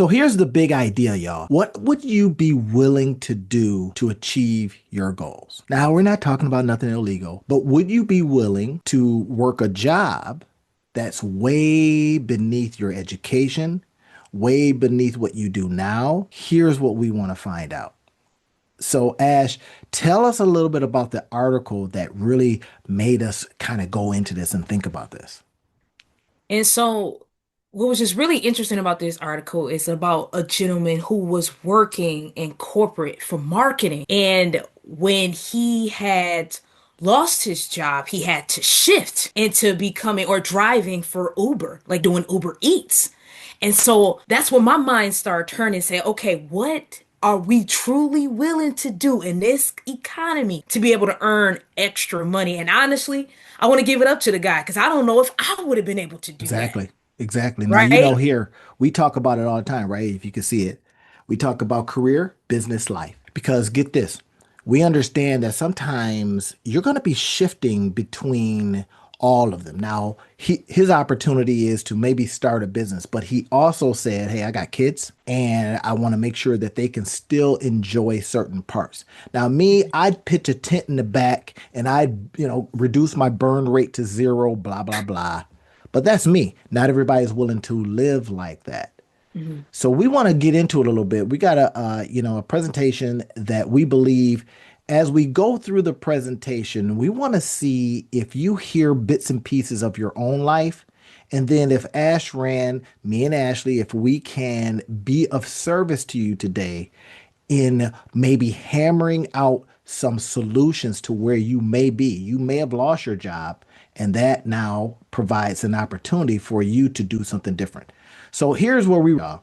So here's the big idea, y'all. What would you be willing to do to achieve your goals? Now, we're not talking about nothing illegal, but would you be willing to work a job that's way beneath your education, way beneath what you do now? Here's what we want to find out. So, Ash, tell us a little bit about the article that really made us kind of go into this and think about this. And so, what was just really interesting about this article is about a gentleman who was working in corporate for marketing. And when he had lost his job, he had to shift into becoming or driving for Uber, like doing Uber Eats. And so that's when my mind started turning and say, okay, what are we truly willing to do in this economy to be able to earn extra money? And honestly, I want to give it up to the guy because I don't know if I would have been able to do that. Exactly. Exactly. Now, Right? here we talk about it all the time, right? If you can see it, we talk about career, business, life. Because get this, we understand that sometimes you're going to be shifting between all of them. Now, his opportunity is to maybe start a business, but he also said, hey, I got kids and I want to make sure that they can still enjoy certain parts. Now, me, I'd pitch a tent in the back and I'd, reduce my burn rate to zero, blah, blah, blah. But that's me. Not everybody's willing to live like that. Mhm. So we want to get into it a little bit. We got a presentation that we believe as we go through the presentation, we want to see if you hear bits and pieces of your own life. And then if Ash ran, me and Ashley, if we can be of service to you today in maybe hammering out some solutions to where you may be. You may have lost your job, and that now provides an opportunity for you to do something different. So here's where we are.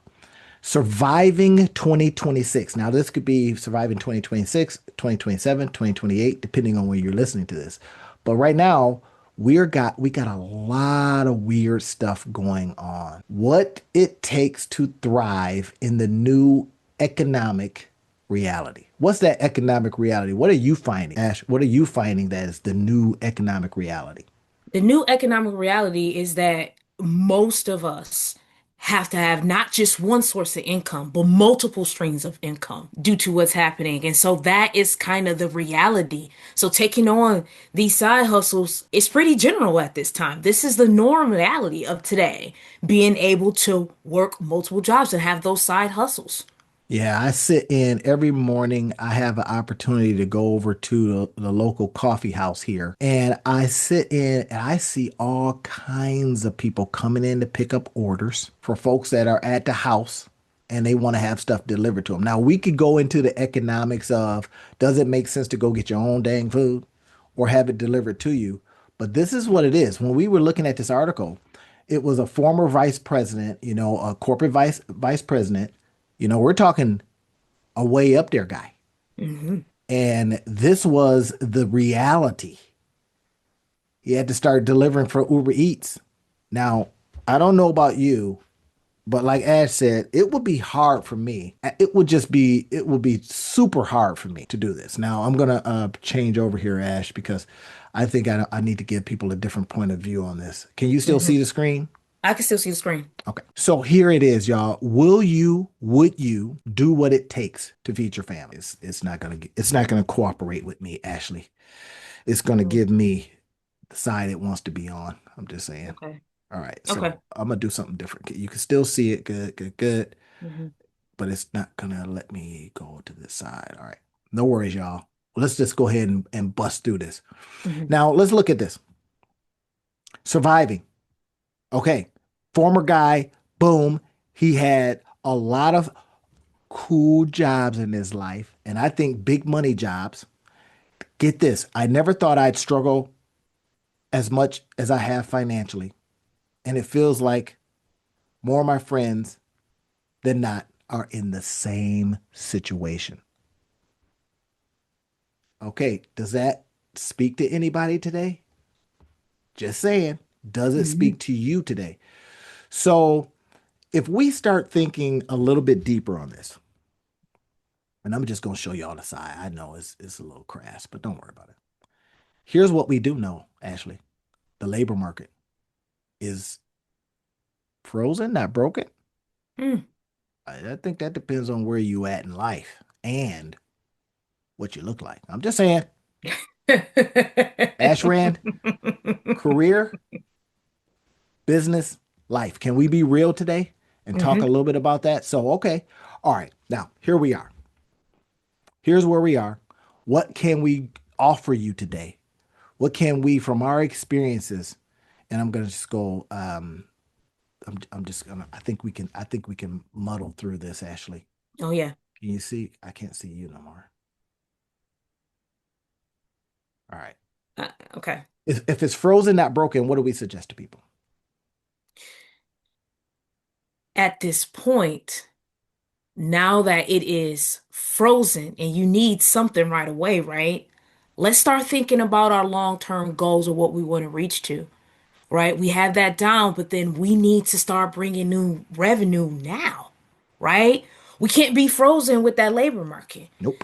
Surviving 2026. Now, this could be surviving 2026, 2027, 2028, depending on when you're listening to this. But right now, we got a lot of weird stuff going on. What it takes to thrive in the new economic reality. What's that economic reality? What are you finding, Ash? What are you finding that is the new economic reality? The new economic reality is that most of us have to have not just one source of income, but multiple streams of income due to what's happening. And so that is kind of the reality. So taking on these side hustles is pretty general at this time. This is the normality of today, being able to work multiple jobs and have those side hustles. Yeah, I sit in every morning. I have an opportunity to go over to the local coffee house here, and I sit in and I see all kinds of people coming in to pick up orders for folks that are at the house and they want to have stuff delivered to them. Now, we could go into the economics of does it make sense to go get your own dang food or have it delivered to you? But this is what it is. When we were looking at this article, it was a former vice president, a corporate vice president. We're talking a way up there guy. Hmm. And this was the reality. He had to start delivering for Uber Eats. Now, I don't know about you, but like Ash said, it would be hard for me. It would be super hard for me to do this. Now, I'm going to change over here, Ash, because I think I need to give people a different point of view on this. Can you still Hmm. see the screen? I can still see the screen. Okay. So here it is, y'all. Would you do what it takes to feed your family? It's not gonna cooperate with me, Ashley. It's gonna give me the side it wants to be on. I'm just saying. Okay. All right. Okay. So I'm gonna do something different. You can still see it. Good, good, good. Hmm. But it's not gonna let me go to this side. All right. No worries, y'all. Let's just go ahead and bust through this. Hmm. Now let's look at this. Surviving. Okay. Former guy, boom. He had a lot of cool jobs in his life, and I think big money jobs. Get this, I never thought I'd struggle as much as I have financially, and it feels like more of my friends than not are in the same situation. Okay, does that speak to anybody today? Just saying, does it Hmm. speak to you today? So, if we start thinking a little bit deeper on this, and I'm just going to show you all the side. I know it's a little crass, but don't worry about it. Here's what we do know, Ashley. The labor market is frozen, not broken. Mm. I think that depends on where you at in life and what you look like. I'm just saying, Ashran, career, business, life. Can we be real today and talk a Hmm. little bit about that? So, okay. All right. Now, here we are. Here's where we are. What can we offer you today? What can we, from our experiences, and I'm gonna just go. I'm just gonna. I think we can muddle through this. Ashley, Oh yeah. can you see? I can't see you no more. All right. Okay. If it's frozen, not broken, what do we suggest to people? At this point, now that it is frozen and you need something right away, right? Let's start thinking about our long-term goals or what we want to reach to, right? We have that down, but then we need to start bringing new revenue now, right? We can't be frozen with that labor market. Nope.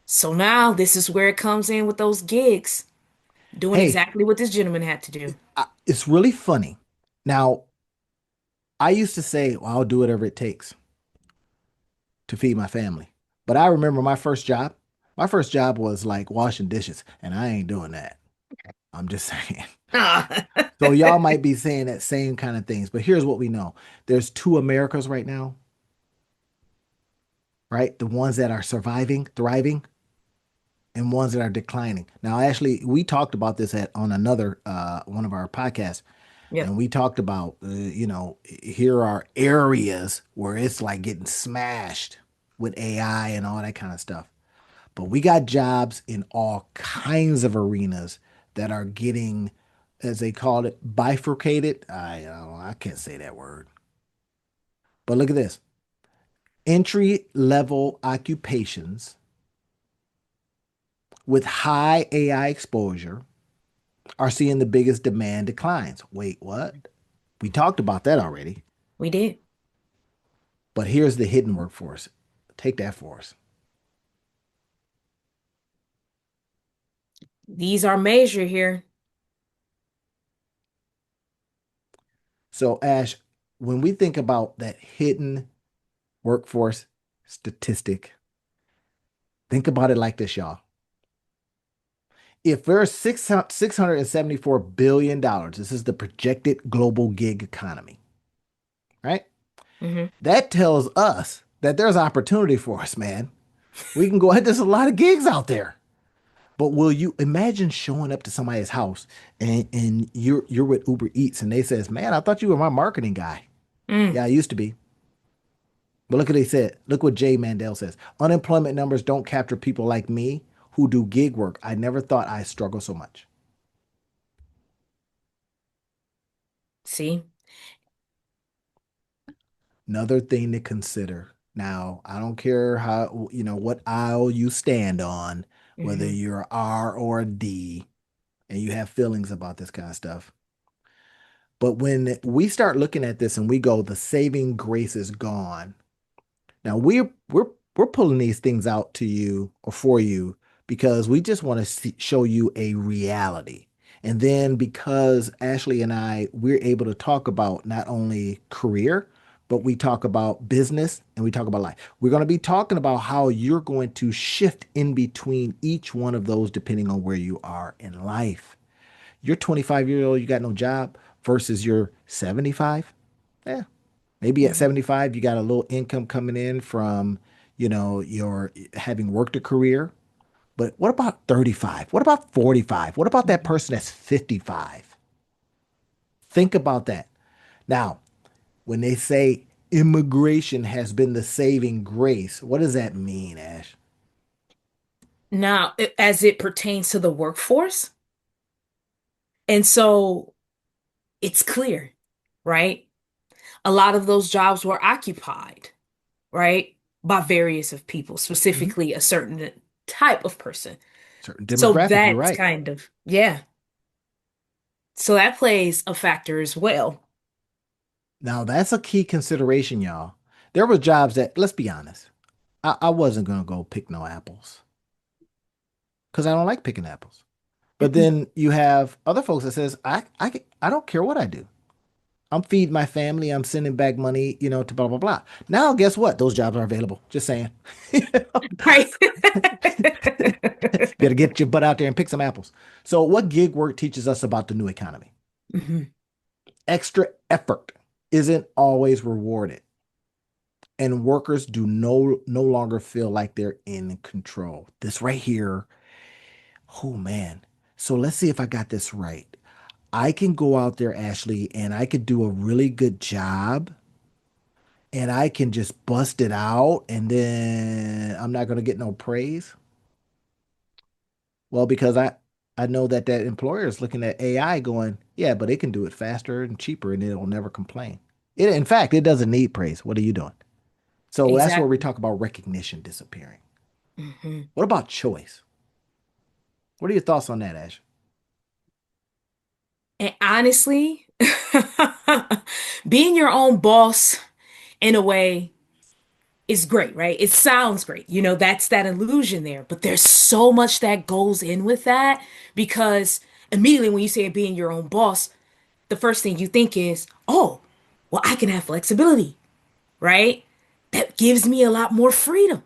So now this is where it comes in with those gigs, doing Hey, exactly what this gentleman had to do. it's really funny. Now, I used to say, well, I'll do whatever it takes to feed my family. But I remember my first job. My first job was like washing dishes, and I ain't doing that. I'm just saying. Ah. So y'all might be saying that same kind of things, but here's what we know. There's two Americas right now, right? The ones that are surviving, thriving, and ones that are declining. Now, actually, we talked about this at on another one of our podcasts, Yep. and we talked about here are areas where it's like getting smashed with AI and all that kind of stuff. But we got jobs in all kinds of arenas that are getting, as they call it, bifurcated. I can't say that word. But look at this. Entry level occupations with high AI exposure are seeing the biggest demand declines. Wait, what? We talked about that already. We did. But here's the hidden workforce. Take that for us. These are measured here. So, Ash, when we think about that hidden workforce statistic, think about it like this, y'all. If there's $674 billion, this is the projected global gig economy, right? Hmm. That tells us that there's opportunity for us, man. We can go ahead. There's a lot of gigs out there. But will you imagine showing up to somebody's house and you're with Uber Eats and they says, "Man, I thought you were my marketing guy." Mm. Yeah, I used to be. But look what they said. Look what Jay Mandel says. Unemployment numbers don't capture people like me who do gig work. I never thought I struggle so much. See? Another thing to consider. Now, I don't care what aisle you stand on, whether Hmm. you're a R or a D, and you have feelings about this kind of stuff. But when we start looking at this and we go, the saving grace is gone. Now we're pulling these things out to you or for you because we just want to show you a reality. And then because Ashley and we're able to talk about not only career, but we talk about business and we talk about life. We're going to be talking about how you're going to shift in between each one of those depending on where you are in life. You're 25 years old, you got no job versus you're 75. Yeah, maybe at Hmm. 75, you got a little income coming in from, your having worked a career. But what about 35? What about 45? What about that Hmm. person that's 55? Think about that. Now, when they say immigration has been the saving grace, what does that mean, Ash? Now, as it pertains to the workforce, and so it's clear, right? A lot of those jobs were occupied, right, by various of people, Mhm. specifically a certain type of person. Certain So demographic, you're that's right. kind of, yeah. So that plays a factor as well. Now, that's a key consideration, y'all. There were jobs that, let's be honest, I wasn't going to go pick no apples because I don't like picking apples. But then you have other folks that says, I don't care what I do. I'm feeding my family. I'm sending back money, to blah, blah, blah. Now, guess what? Those jobs are available. Just saying. Right. Better get your butt out there and pick some apples. So, what gig work teaches us about the new economy? Mhm. Extra effort isn't always rewarded, and workers do no longer feel like they're in control. This right here, oh man. So let's see if I got this right. I can go out there, Ashley, and I could do a really good job and I can just bust it out and then I'm not going to get no praise. Well, because I know that employer is looking at AI going, yeah, but it can do it faster and cheaper and it'll never complain. In fact, it doesn't need praise. What are you doing? So that's where we Exactly. talk about recognition disappearing. Mhm. What about choice? What are your thoughts on that, Ash? And honestly, being your own boss in a way is great, right? It sounds great. That's that illusion there. But there's so much that goes in with that because immediately when you say being your own boss, the first thing you think is, oh, well, I can have flexibility, right? That gives me a lot more freedom.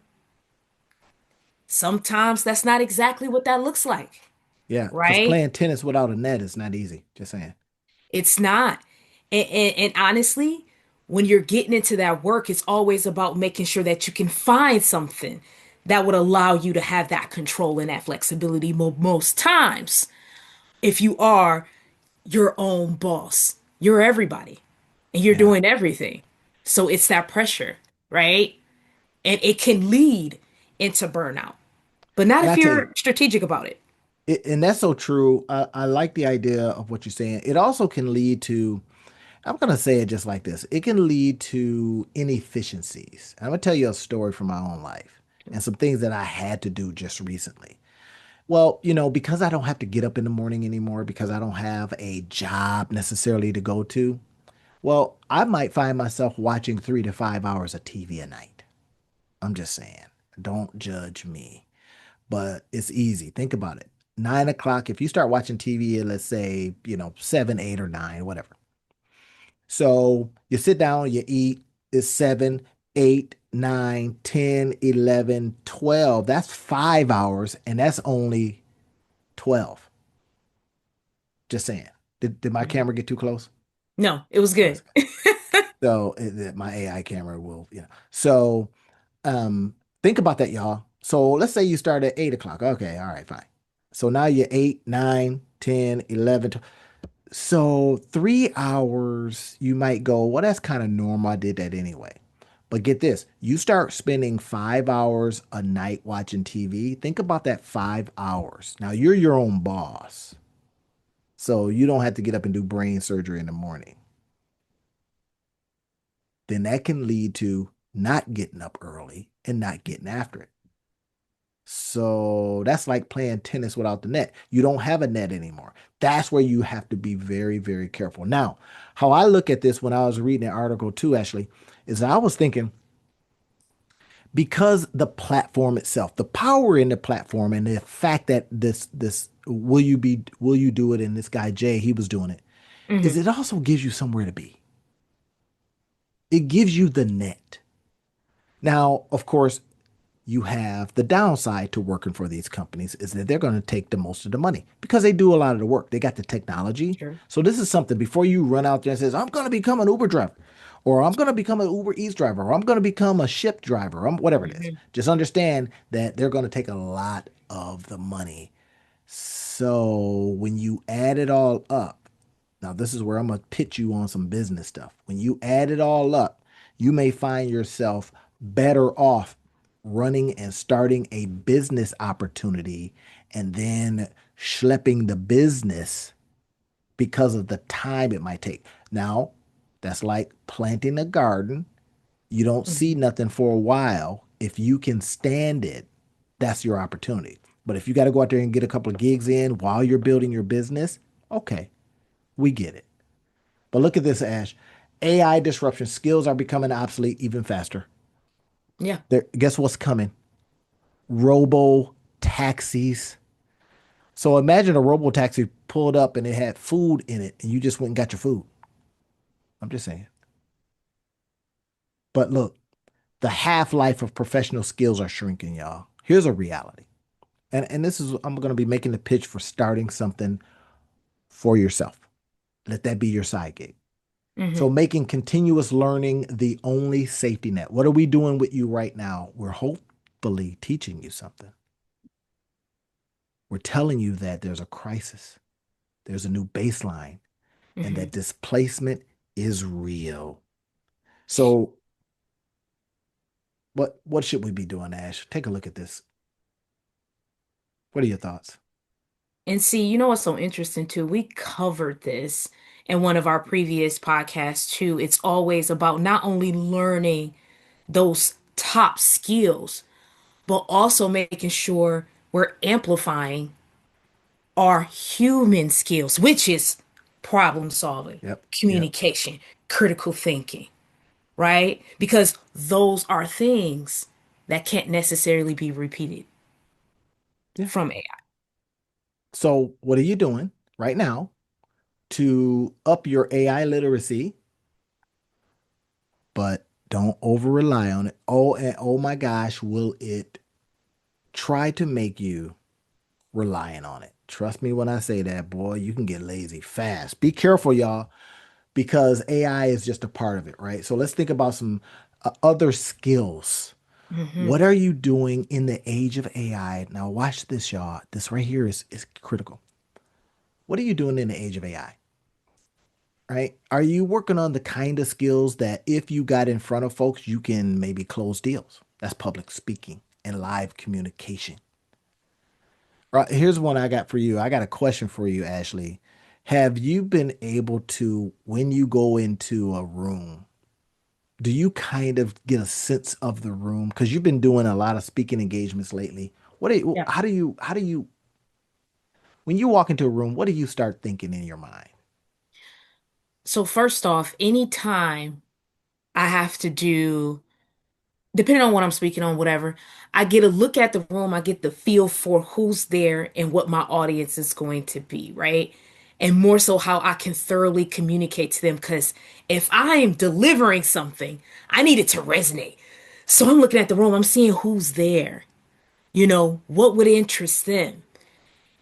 Sometimes that's not exactly what that looks like, Yeah, because right? playing tennis without a net is not easy. Just saying. It's not. And honestly, when you're getting into that work, it's always about making sure that you can find something that would allow you to have that control and that flexibility most times. If you are your own boss, you're everybody and you're Yeah. doing everything. So it's that pressure, right? And it can lead into burnout, but not And if I tell you, you're strategic about it. and that's so true. I like the idea of what you're saying. It also can lead to, I'm going to say it just like this, it can lead to inefficiencies. I'm going to tell you a story from my own life and some things that I had to do just recently. Well, because I don't have to get up in the morning anymore, because I don't have a job necessarily to go to, well, I might find myself watching 3 to 5 hours of TV a night. I'm just saying, don't judge me. But it's easy. Think about it. 9 o'clock, if you start watching TV at let's say, 7, 8, or 9, whatever. So you sit down, you eat, it's 7, 8, 9, 10, 11, 12. That's 5 hours, and that's only 12. Just saying. Did my Mhm. camera get too close? No, it was Oh, good. it's good. So my AI camera will, So think about that, y'all. So let's say you start at 8 o'clock. Okay, all right, fine. So now you're 8, 9, 10, 11. So 3 hours, you might go, well, that's kind of normal. I did that anyway. But get this, you start spending 5 hours a night watching TV. Think about that 5 hours. Now you're your own boss. So you don't have to get up and do brain surgery in the morning. Then that can lead to not getting up early and not getting after it. So that's like playing tennis without the net. You don't have a net anymore. That's where you have to be very, very careful. Now, how I look at this when I was reading an article too, Ashley, is I was thinking because the platform itself, the power in the platform, and the fact that this will you do it? And this guy Jay, he was doing it, is Hmm. it also gives you somewhere to be. It gives you the net. Now, of course, you have the downside to working for these companies is that they're going to take the most of the money because they do a lot of the work. They got the technology. Sure. So this is something before you run out there and says, I'm going to become an Uber driver or I'm going to become an Uber Eats driver or I'm going to become a ship driver or whatever it is. Hmm. Just understand that they're going to take a lot of the money. So when you add it all up, now this is where I'm gonna pitch you on some business stuff. When you add it all up, you may find yourself better off running and starting a business opportunity and then schlepping the business because of the time it might take. Now, that's like planting a garden. You don't see Hmm. nothing for a while. If you can stand it, that's your opportunity. But if you got to go out there and get a couple of gigs in while you're building your business, okay, we get it. But look at this, Ash. AI disruption skills are becoming obsolete even faster. Yeah. Guess what's coming? Robo taxis. So imagine a robo taxi pulled up and it had food in it, and you just went and got your food. I'm just saying. But look, the half-life of professional skills are shrinking, y'all. Here's a reality. And this is I'm going to be making the pitch for starting something for yourself. Let that be your side gig. So Hmm. making continuous learning the only safety net. What are we doing with you right now? We're hopefully teaching you something. We're telling you that there's a crisis, there's a new baseline, and Hmm. that displacement is real. So what should we be doing, Ash? Take a look at this. What are your thoughts? And see, you know what's so interesting too? We covered this in one of our previous podcasts too. It's always about not only learning those top skills, but also making sure we're amplifying our human skills, which is problem solving, Yep. Yep. communication, critical thinking, right? Because those are things that can't necessarily be repeated Yeah. from AI. So what are you doing right now to up your AI literacy, but don't over rely on it? Oh, and oh my gosh, will it try to make you relying on it? Trust me when I say that, boy, you can get lazy fast. Be careful, y'all, because AI is just a part of it, right? So let's think about some other skills. Hmm. What are you doing in the age of AI? Now, watch this, y'all. This right here is critical. What are you doing in the age of AI? Right? Are you working on the kind of skills that if you got in front of folks, you can maybe close deals? That's public speaking and live communication. Right, here's one I got for you. I got a question for you, Ashley. Have you been able to, when you go into a room, do you kind of get a sense of the room? Because you've been doing a lot of speaking engagements lately. Yeah. How do you, when you walk into a room, what do you start thinking in your mind? So first off, anytime I have to do, depending on what I'm speaking on, whatever, I get a look at the room, I get the feel for who's there and what my audience is going to be, right? And more so how I can thoroughly communicate to them. Because if I am delivering something, I need it to resonate. So I'm looking at the room, I'm seeing who's there, what would interest them,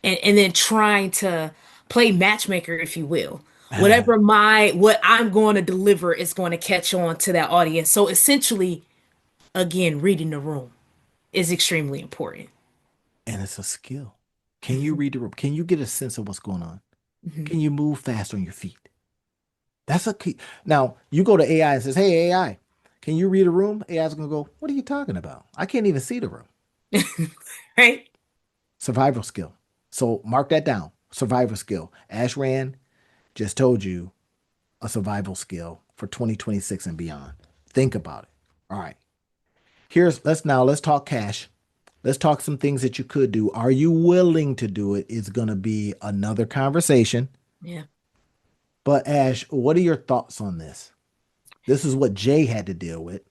and then trying to play matchmaker, if you will. What I'm going to deliver is going to catch on to that audience. So essentially, again, reading the room is extremely important. And it's a skill. Can you Mhm. read the room? Can you get a sense of what's going on? Mhm. Can you move fast on your feet? That's a key. Now, you go to AI and says, "Hey AI, can you read a room?" AI is going to go, "What are you talking about? I can't even see the room." Right? Survival skill. So mark that down. Survival skill. Ash Rand just told you a survival skill for 2026 and beyond. Think about it. All right. Let's talk cash. Let's talk some things that you could do. Are you willing to do it? It's going to be another conversation. Yeah. But Ash, what are your thoughts on this? This is what Jay had to deal with.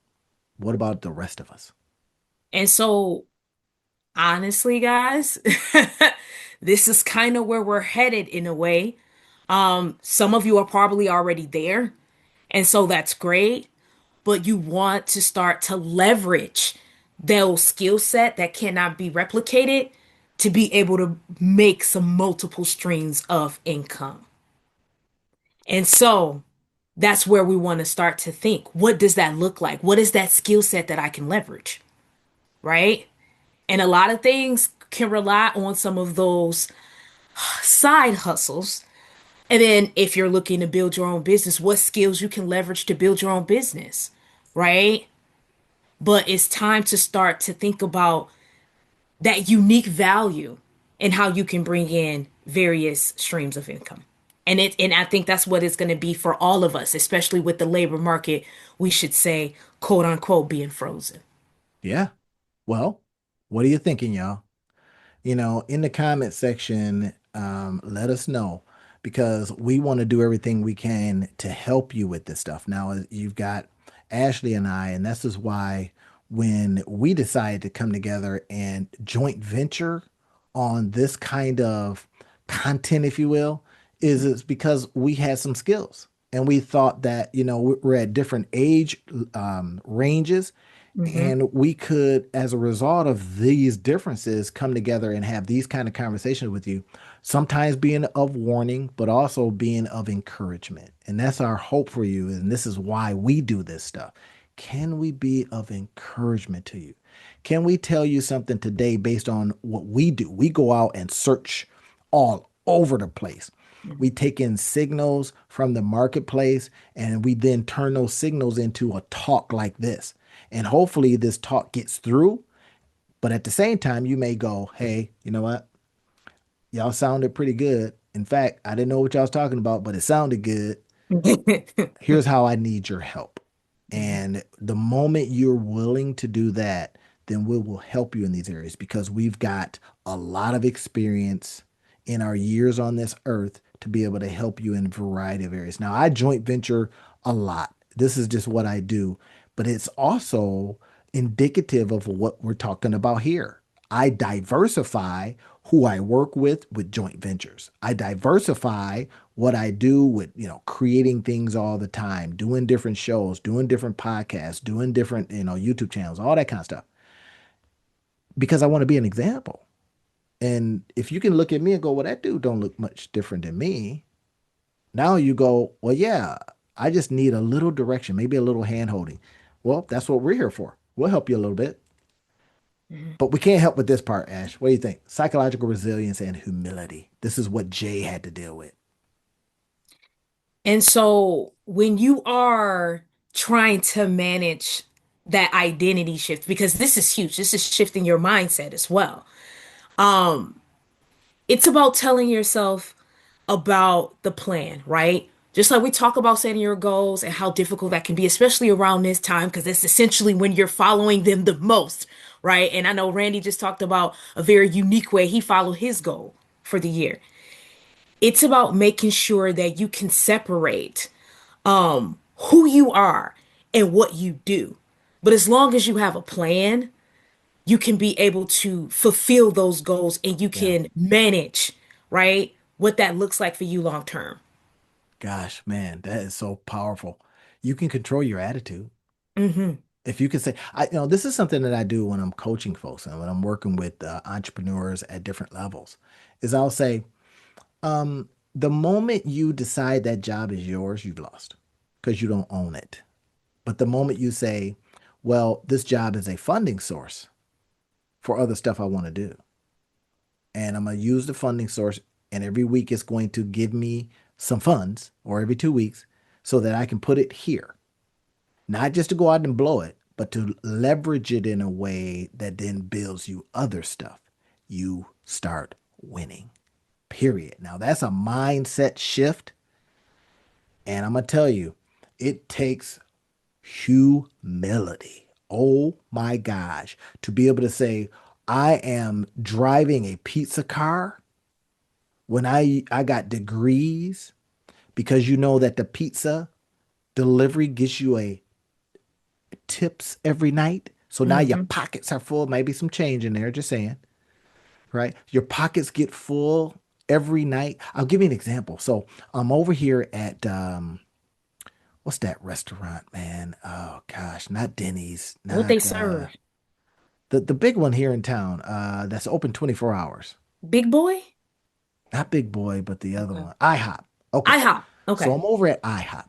What about the rest of us? And so, honestly, guys, this is kind of where we're headed in a way. Some of you are probably already there, and so that's great. But you want to start to leverage those skill set that cannot be replicated to be able to make some multiple streams of income. And so that's where we want to start to think, what does that look like? What is that skill set that I can leverage? Right? And a lot of things can rely on some of those side hustles. And then if you're looking to build your own business, what skills you can leverage to build your own business, right? But it's time to start to think about that unique value and how you can bring in various streams of income. And I think that's what it's going to be for all of us, especially with the labor market, we should say, quote unquote, being frozen. Yeah. Well, what are you thinking, y'all? In the comment section, let us know because we want to do everything we can to help you with this stuff. Now, you've got Ashley and I, and this is why when we decided to come together and joint venture on this kind of content, if you will, is it's because we had some skills. and we thought that, we're at different age ranges, Hmm. and we could, as a result of these differences, come together and have these kind of conversations with you, sometimes being of warning, but also being of encouragement. And that's our hope for you. And this is why we do this stuff. Can we be of encouragement to you? Can we tell you something today based on what we do? We go out and search all over the place. We take in signals from the marketplace, and we then turn those signals into a talk like this. And hopefully this talk gets through. But at the same time, you may go, hey, you know what? Y'all sounded pretty good. In fact, I didn't know what y'all was talking about, but it sounded good. Here's how I need your help. And the moment you're willing to do that, then we will help you in these areas because we've got a lot of experience in our years on this earth to be able to help you in a variety of areas. Now, I joint venture a lot. This is just what I do, but it's also indicative of what we're talking about here. I diversify who I work with joint ventures. I diversify what I do with, creating things all the time, doing different shows, doing different podcasts, doing different, YouTube channels, all that kind of stuff, because I want to be an example. And if you can look at me and go, well, that dude don't look much different than me. Now you go, well, yeah, I just need a little direction, maybe a little hand holding. Well, that's what we're here for. We'll help you a little bit. But we can't help with this part, Ash. What do you think? Psychological resilience and humility. This is what Jay had to deal with. And so when you are trying to manage that identity shift, because this is huge, this is shifting your mindset as well. Um, it's about telling yourself about the plan, right? Just like we talk about setting your goals and how difficult that can be, especially around this time, because that's essentially when you're following them the most, right? And I know Randy just talked about a very unique way he followed his goal for the year. It's about making sure that you can separate who you are and what you do. But as long as you have a plan, you can be able to fulfill those goals and you Yeah. can manage, right? What that looks like for you long term. Gosh, man, that is so powerful. You can control your attitude. Hmm. If you can say, this is something that I do when I'm coaching folks and when I'm working with entrepreneurs at different levels, is I'll say, the moment you decide that job is yours, you've lost because you don't own it. But the moment you say, well, this job is a funding source for other stuff I want to do, and I'm going to use the funding source, and every week it's going to give me some funds, or every 2 weeks, so that I can put it here, not just to go out and blow it, but to leverage it in a way that then builds you other stuff. You start winning, period. Now, that's a mindset shift. And I'm going to tell you, it takes humility. Oh my gosh. To be able to say, I am driving a pizza car when I got degrees, because you know that the pizza delivery gets you a tips every night. So now your Hmm. pockets are full, maybe some change in there, just saying, right? Your pockets get full every night. I'll give you an example. So I'm over here at what's that restaurant, man? Oh gosh, not Denny's, What they not serve. the big one here in town, that's open 24 hours. Big boy? Not Big Boy, but the other Okay. one. IHOP. Okay. IHOP. So Okay. I'm over at IHOP.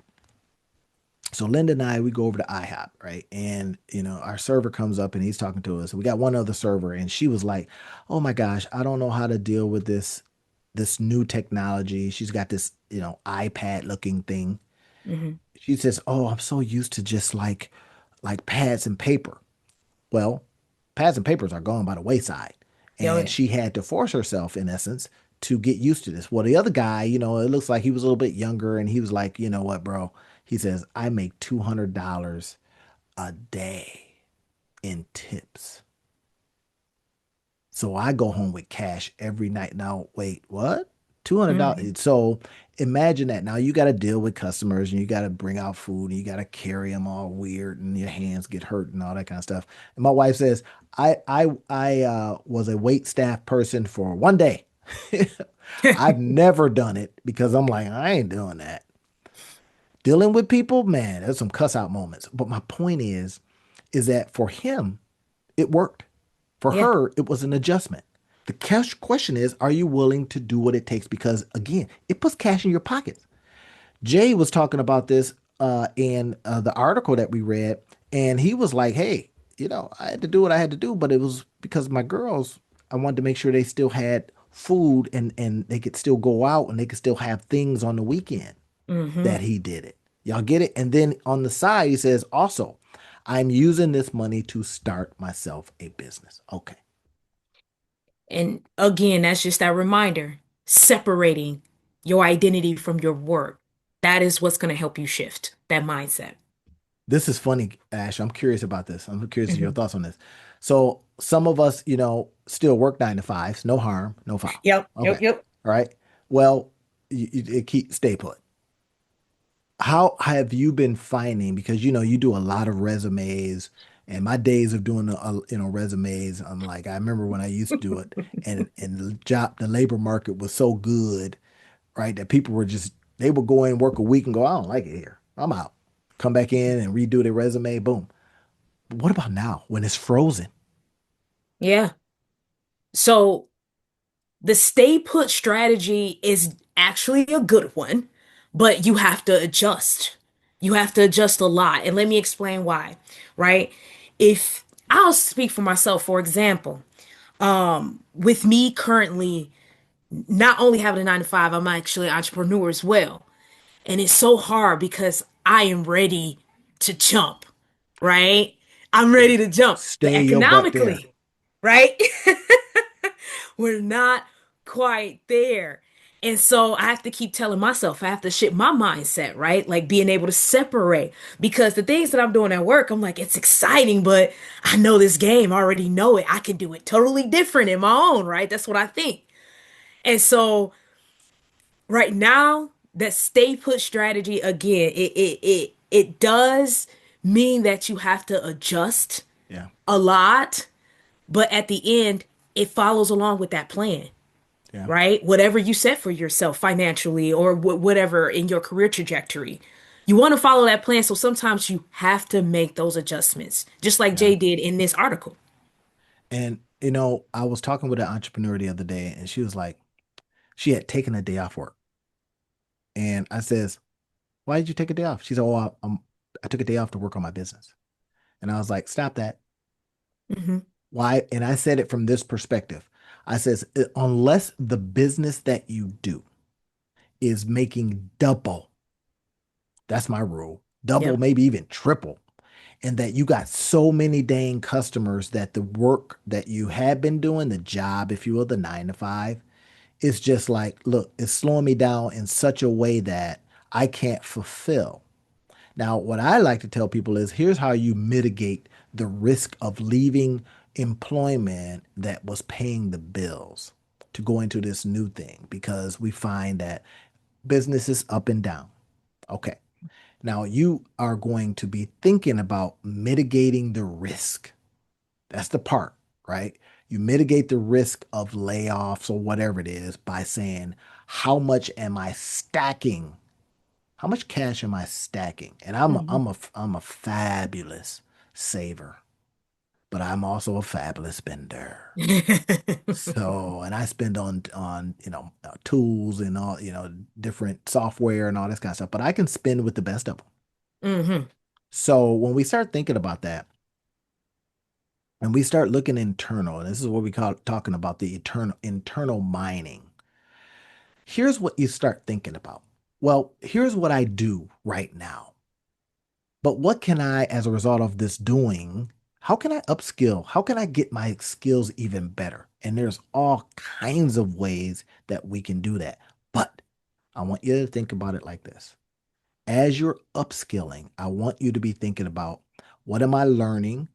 So Linda and I, we go over to IHOP, right? And our server comes up and he's talking to us. We got one other server, and she was like, "Oh my gosh, I don't know how to deal with this new technology." She's got this, iPad looking thing. Hmm. She says, "Oh, I'm so used to just like pads and paper." Well, pads and papers are gone by the wayside. Oh, And yeah. she had to force herself, in essence, to get used to this. Well, the other guy, it looks like he was a little bit younger, and he was like, you know what, bro? He says, I make $200 a day in tips. So I go home with cash every night. Now, wait, what? $200. Hmm. So imagine that. Now you got to deal with customers, and you got to bring out food, and you got to carry them all weird, and your hands get hurt and all that kind of stuff. And my wife says, I was a wait staff person for one day. I've never done it because I'm like, I ain't doing that. Dealing with people, man, there's some cuss out moments. But my point is that for him, it worked. For Yeah. her, it was an adjustment. The cash question is, are you willing to do what it takes? Because again, it puts cash in your pockets. Jay was talking about this in the article that we read, and he was like, "Hey, I had to do what I had to do, but it was because my girls. I wanted to make sure they still had food and they could still go out and they could still have things on the weekend." Hmm. That he did it. Y'all get it? And then on the side, he says, "Also, I'm using this money to start myself a business." Okay. And again, that's just that reminder, separating your identity from your work. That is what's going to help you shift that mindset. This is funny, Ash. I'm curious about this. I'm curious of your Hmm. thoughts on this. So some of us, still work 9 to 5s, no harm, no foul. Yep, Okay. yep, yep. All right. Well, stay put. How have you been finding, because you do a lot of resumes, and my days of doing resumes, I'm like, I remember when I used to do it, and the labor market was so good, right, that people were just they would go in, work a week, and go, I don't like it here, I'm out. Come back in and redo their resume, boom. But what about now when it's frozen? Yeah. So the stay put strategy is actually a good one, but you have to adjust. You have to adjust a lot. And let me explain why, right? If I'll speak for myself, for example, with me currently not only having a 9 to 5, I'm actually an entrepreneur as well. And it's so hard because I am ready to jump, right? I'm ready to jump. But Stay your butt there. economically, right? We're not quite there. And so I have to keep telling myself, I have to shift my mindset, right? Like being able to separate because the things that I'm doing at work, I'm like, it's exciting, but I know this game, I already know it. I can do it totally different in my own, right? That's what I think. And so right now, that stay put strategy again, it does mean that you have to adjust Yeah, a lot, but at the end, it follows along with that plan, yeah, right? Whatever you set for yourself financially or whatever in your career trajectory. You want to follow that plan, so sometimes you have to make those adjustments, just like yeah. Jay did in this article. And I was talking with an entrepreneur the other day, and she was like, she had taken a day off work, and I says, "Why did you take a day off?" She said, "Oh, I took a day off to work on my business." And I was like, "Stop that." Hmm. Why? And I said it from this perspective. I says, Unless the business that you do is making double, that's my rule, double, Yep. maybe even triple, and that you got so many dang customers that the work that you have been doing, the job, if you will, the 9 to 5, it's just like, look, it's slowing me down in such a way that I can't fulfill. Now, what I like to tell people is here's how you mitigate the risk of leaving employment that was paying the bills to go into this new thing, because we find that business is up and down. Okay. Now you are going to be thinking about mitigating the risk. That's the part, right? You mitigate the risk of layoffs or whatever it is by saying, how much am I stacking? How much cash am I stacking? And Hmm. I'm a fabulous saver, but I'm also a fabulous spender. So, and I spend on tools and all different software and all this kind of stuff. But I can spend with the best of them. Hmm. So when we start thinking about that, and we start looking internal, and this is what we call talking about the internal mining. Here's what you start thinking about. Well, here's what I do right now. But what can I, as a result of this doing, how can I upskill? How can I get my skills even better? And there's all kinds of ways that we can do that. But I want you to think about it like this. As you're upskilling, I want you to be thinking about, what am I learning?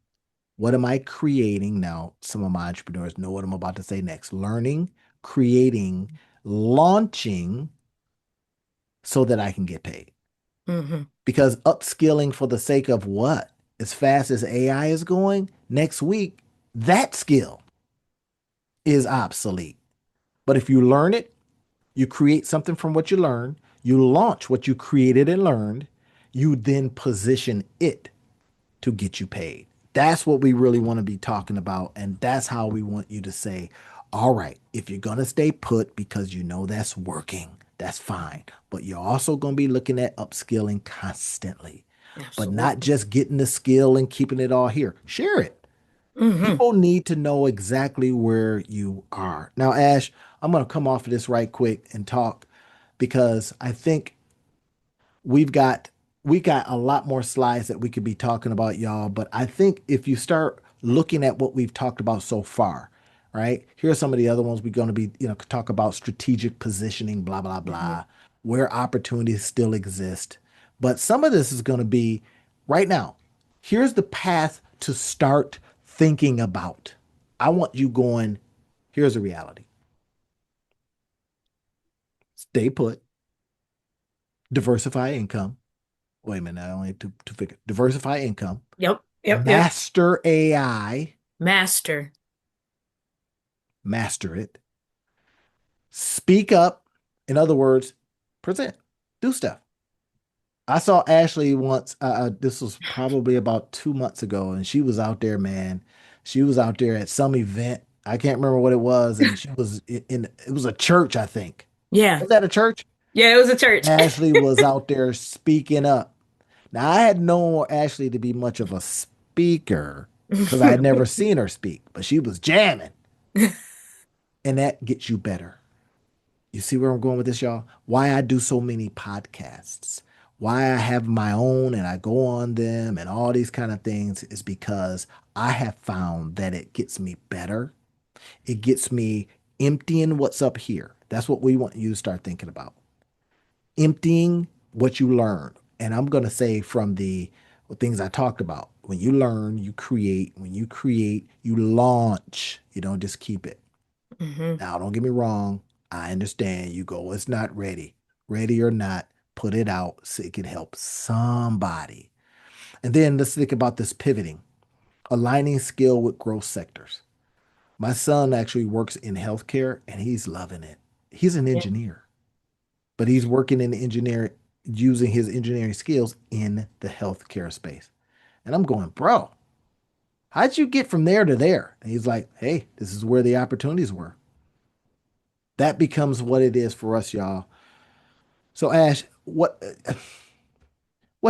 What am I creating? Now, some of my entrepreneurs know what I'm about to say next. Learning, creating, launching so that I can get paid. Hmm. Because upskilling for the sake of what? As fast as AI is going, next week, that skill is obsolete. But if you learn it, you create something from what you learned, you launch what you created and learned, you then position it to get you paid. That's what we really want to be talking about. And that's how we want you to say, all right, if you're going to stay put because you know that's working, that's fine. But you're also going to be looking at upskilling constantly, but not Absolutely. just getting the skill and keeping it all here. Share it. Hmm. People need to know exactly where you are. Now, Ash, I'm going to come off of this right quick and talk because I think we've got we got a lot more slides that we could be talking about, y'all. But I think if you start looking at what we've talked about so far, right? Here are some of the other ones we're going to be, talk about strategic positioning, blah, blah, Hmm. blah, where opportunities still exist. But some of this is going to be right now. Here's the path to start thinking about. I want you going, here's a reality. Stay put, diversify income. Wait a minute, I only have to figure. Diversify income, Yep. Yep. Yep. master AI, Master. master it, speak up. In other words, present, do stuff. I saw Ashley once. This was probably about 2 months ago, and she was out there, man. She was out there at some event. I can't remember what it was, and she was in. It was a church, I think. Yeah. Was that a church? Yeah, it was a church. Ashley was out there speaking up. Now, I had known Ashley to be much of a speaker because I had never seen her speak, but she was jamming, and that gets you better. You see where I'm going with this, y'all? Why I do so many podcasts, why I have my own and I go on them and all these kind of things is because I have found that it gets me better. It gets me emptying what's up here. That's what we want you to start thinking about. Emptying what you learn. And I'm going to say from the things I talked about. When you learn, you create. When you create, you launch. You don't just keep it. Hmm. Now, don't get me wrong. I understand you go, it's not ready. Ready or not, put it out so it can help somebody. And then let's think about this pivoting, aligning skill with growth sectors. My son actually works in healthcare and he's loving it. He's an Yeah. engineer, but he's working in the engineer using his engineering skills in the healthcare space. And I'm going, bro, how'd you get from there to there? And he's like, hey, this is where the opportunities were. That becomes what it is for us, y'all. So Ash, what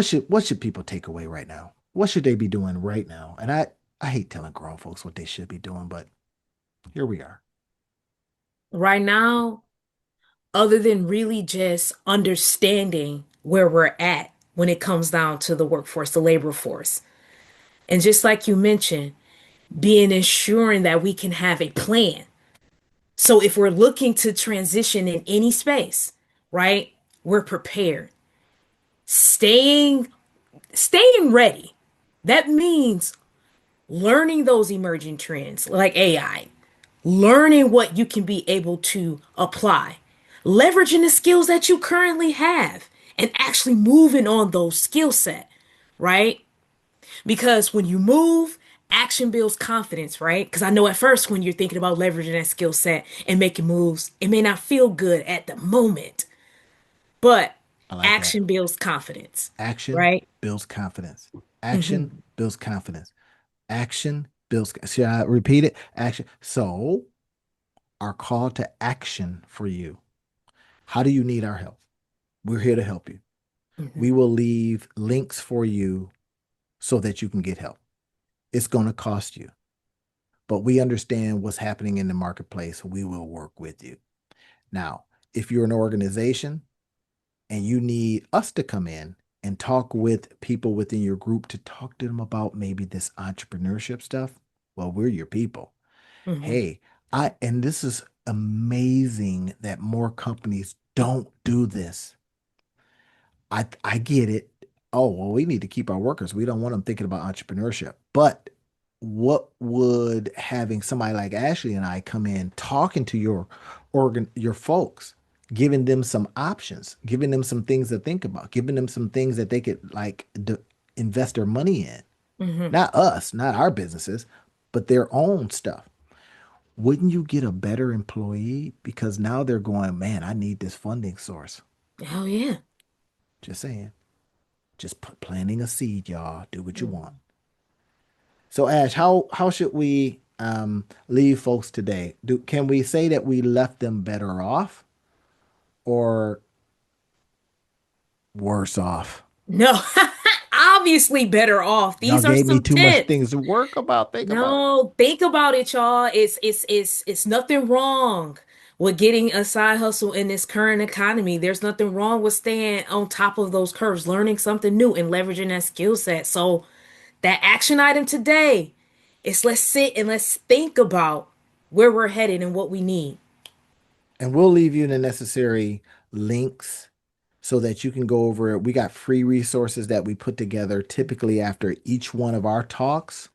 should people take away right now? What should they be doing right now? And I hate telling grown folks what they should be doing, but here we are. Right now, other than really just understanding where we're at when it comes down to the workforce, the labor force. And just like you mentioned, being ensuring that we can have a plan. So if we're looking to transition in any space, right, we're prepared. Staying staying ready. That means learning those emerging trends like AI, learning what you can be able to apply, leveraging the skills that you currently have, and actually moving on those skill set, right? Because when you move, action builds confidence, right? Because I know at first when you're thinking about leveraging that skill set and making moves, it may not feel good at the moment, but I like that. action builds confidence, Action right? builds confidence. Action Hmm. builds confidence. Action builds. Should I repeat it? Action. So, our call to action for you. How do you need our help? We're here to help you. We Hmm. will leave links for you so that you can get help. It's going to cost you, but we understand what's happening in the marketplace. We will work with you. Now, if you're an organization and you need us to come in and talk with people within your group to talk to them about maybe this entrepreneurship stuff, well, we're your people. Hmm. Hey, and this is amazing that more companies don't do this. I get it. Oh, well, we need to keep our workers. We don't want them thinking about entrepreneurship. But what would having somebody like Ashley and I come in talking to your folks, giving them some options, giving them some things to think about, giving them some things that they could like invest their money in. Hmm. Not us, not our businesses, but their own stuff. Wouldn't you get a better employee? Because now they're going, man, I need this funding source. Oh yeah. Just saying. Just planting a seed, y'all. Do what you want. Mhm. So Ash, how should we leave folks today? Can we say that we left them better off or worse off? No, obviously better off. Y'all These are gave me some too much tips. things to work about. Think about it. No, think about it, y'all. It's nothing wrong with getting a side hustle in this current economy. There's nothing wrong with staying on top of those curves, learning something new and leveraging that skill set. So that action item today is let's sit and let's think about where we're headed and what we need. And we'll leave you the necessary links so that you can go over it. We got free resources that we put together typically after each one of our talks.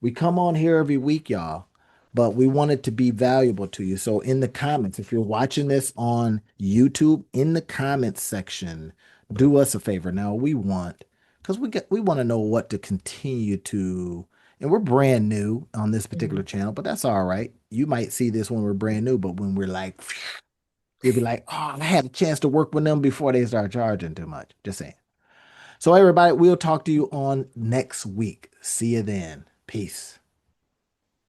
We come on here every week, y'all, but we want it to be valuable to you. So in the comments, if you're watching this on YouTube, in the comments section, do us a favor. Now we want, because we want to know what to continue to, and we're brand new on this particular Mhm. channel, but that's all right. You might see this when we're brand new, but when we're like, you'll be like, oh, I had a chance to work with them before they start charging too much. Just saying. So everybody, we'll talk to you on next week. See you then. Peace.